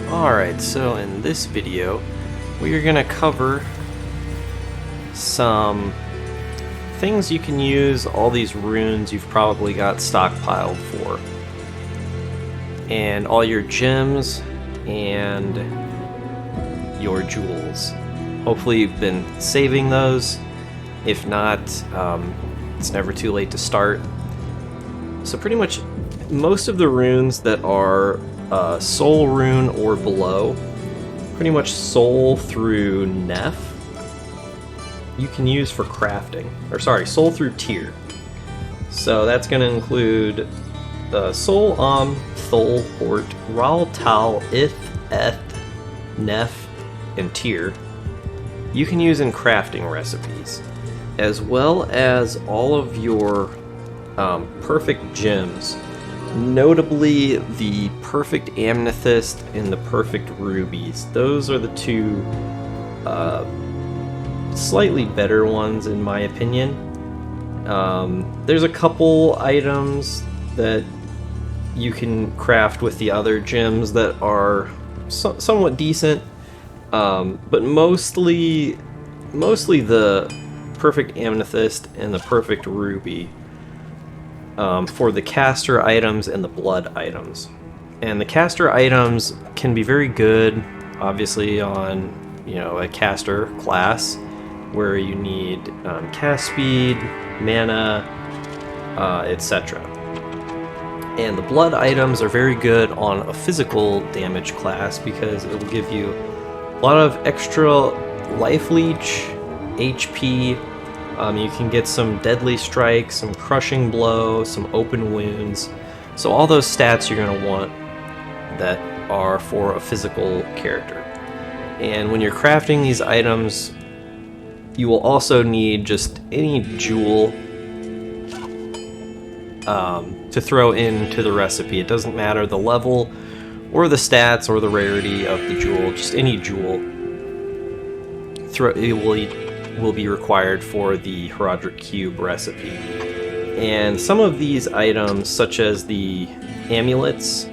Alright, so in this video, we are going to cover some things you can use all these runes you've probably got stockpiled for. And all your gems and your jewels. Hopefully you've been saving those. If not, it's never too late to start. So pretty much most of the runes that are soul rune or below, pretty much soul through Neph, you can use for crafting. Or sorry, soul through tier. So that's going to include Soul, Thol, Hort, Ral, Tal, Ith, Eth, Neph, and Tier. You can use in crafting recipes, as well as all of your perfect gems, notably the perfect amethyst and the perfect rubies. Those are the two slightly better ones in my opinion. There's a couple items that you can craft with the other gems that are somewhat decent, but mostly the perfect amethyst and the perfect ruby for the caster items and the blood items. And the caster items can be very good, obviously, on a caster class where you need cast speed, mana, etc. And the blood items are very good on a physical damage class because it will give you a lot of extra life leech, HP. You can get some deadly strike, some crushing blow, some open wounds. So all those stats you're going to want that are for a physical character. And when you're crafting these items, you will also need just any jewel to throw into the recipe. It doesn't matter the level or the stats or the rarity of the jewel, just any jewel will be required for the Herodric Cube recipe. And some of these items, such as the amulets,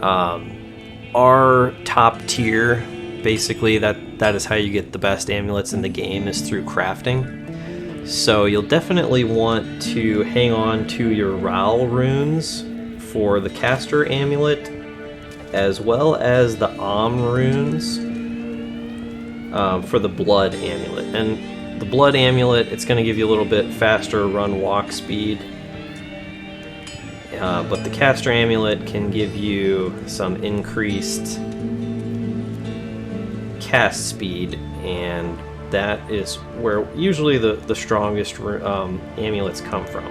are top tier. Basically, that is how you get the best amulets in the game, is through crafting. So you'll definitely want to hang on to your Ral runes for the caster amulet, as well as the runes for the blood amulet. And the blood amulet, it's going to give you a little bit faster run walk speed, but the caster amulet can give you some increased cast speed, and that is where usually the strongest amulets come from.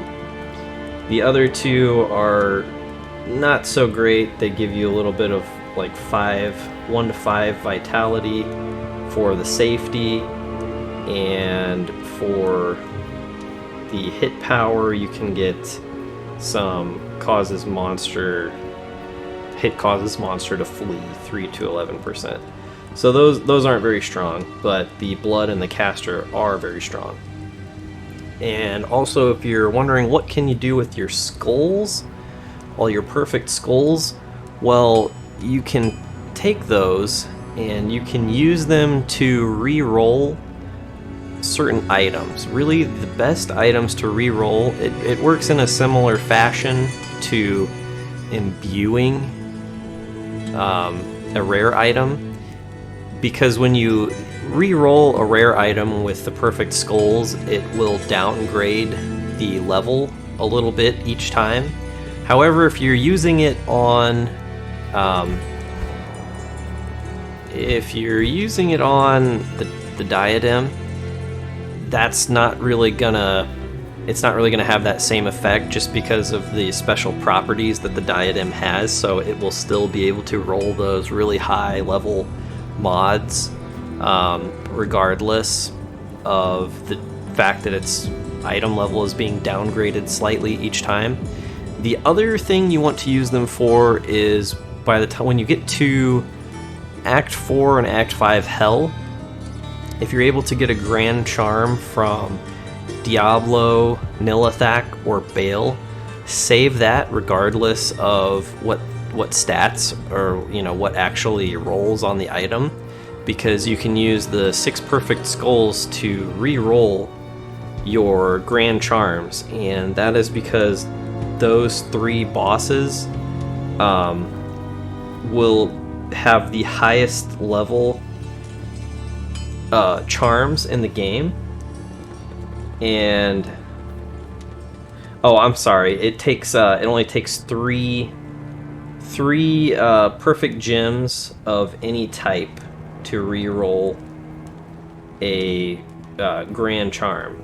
The other two are not so great. They give you a little bit of like 1 to 5 vitality for the safety, and for the hit power you can get some causes monster to flee, 3 to 11%. So those aren't very strong, but the blood and the caster are very strong. And also, if you're wondering what can you do with your skulls, all your perfect skulls, well, you can take those and you can use them to re-roll certain items. Really, the best items to re-roll, it works in a similar fashion to imbuing a rare item, because when you re-roll a rare item with the perfect skulls, it will downgrade the level a little bit each time. However, if you're using it on the diadem, it's not really gonna have that same effect, just because of the special properties that the diadem has. So it will still be able to roll those really high level mods, regardless of the fact that its item level is being downgraded slightly each time. The other thing you want to use them for is by the time when you get to Act 4 and Act 5 Hell, if you're able to get a Grand Charm from Diablo, Nilithak, or Baal, save that regardless of what what stats or what actually rolls on the item, because you can use the 6 perfect skulls to re-roll your grand charms, and that is because those 3 bosses will have the highest level charms in the game. And oh, I'm sorry, it only takes three perfect gems of any type to re-roll a grand charm.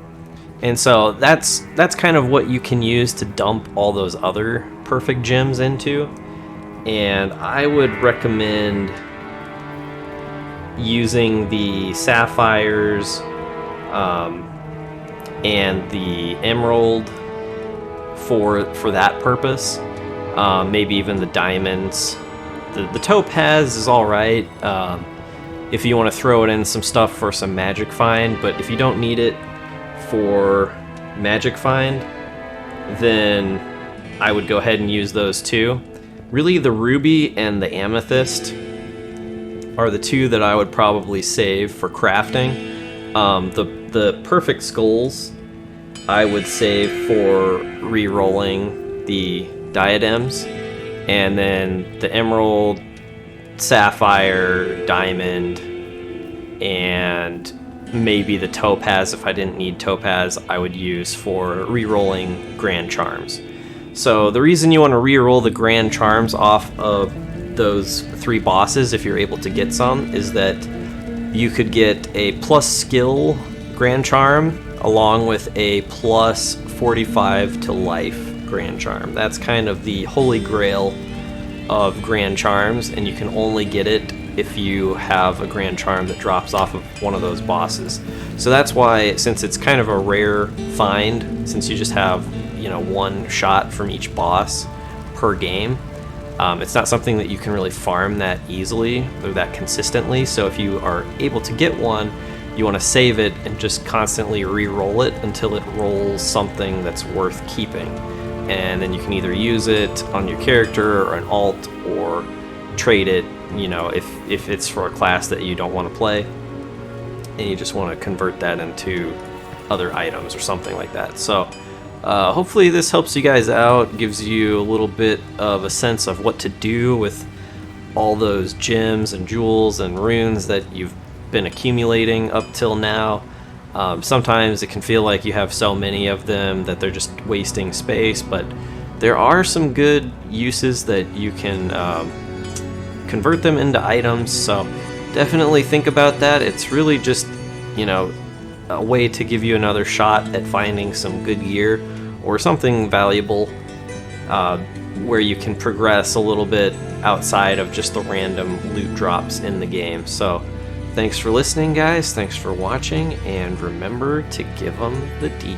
And so that's kind of what you can use to dump all those other perfect gems into. And I would recommend using the sapphires and the emerald for that purpose. Maybe even the diamonds. The topaz is alright if you want to throw it in some stuff for some magic find, but if you don't need it for magic find, then I would go ahead and use those too. Really, the ruby and the amethyst are the 2 that I would probably save for crafting. The perfect skulls I would save for re-rolling the diadems, and then the emerald, sapphire, diamond, and maybe the topaz, if I didn't need topaz, I would use for re-rolling grand charms. So the reason you want to re-roll the grand charms off of those 3 bosses, if you're able to get some, is that you could get a plus skill grand charm along with a plus 45 to life grand charm. That's kind of the holy grail of grand charms, and you can only get it if you have a grand charm that drops off of one of those bosses. So that's why, since it's kind of a rare find, since you just have 1 shot from each boss per game, it's not something that you can really farm that easily or that consistently. So if you are able to get one, you want to save it and just constantly re-roll it until it rolls something that's worth keeping, and then you can either use it on your character or an alt, or trade it, if it's for a class that you don't want to play and you just want to convert that into other items or something like that. So hopefully this helps you guys out, gives you a little bit of a sense of what to do with all those gems and jewels and runes that you've been accumulating up till now. Sometimes it can feel like you have so many of them that they're just wasting space, but there are some good uses that you can convert them into items, so definitely think about that. It's really just, a way to give you another shot at finding some good gear or something valuable where you can progress a little bit outside of just the random loot drops in the game. So thanks for listening, guys. Thanks for watching, and remember to give them the D.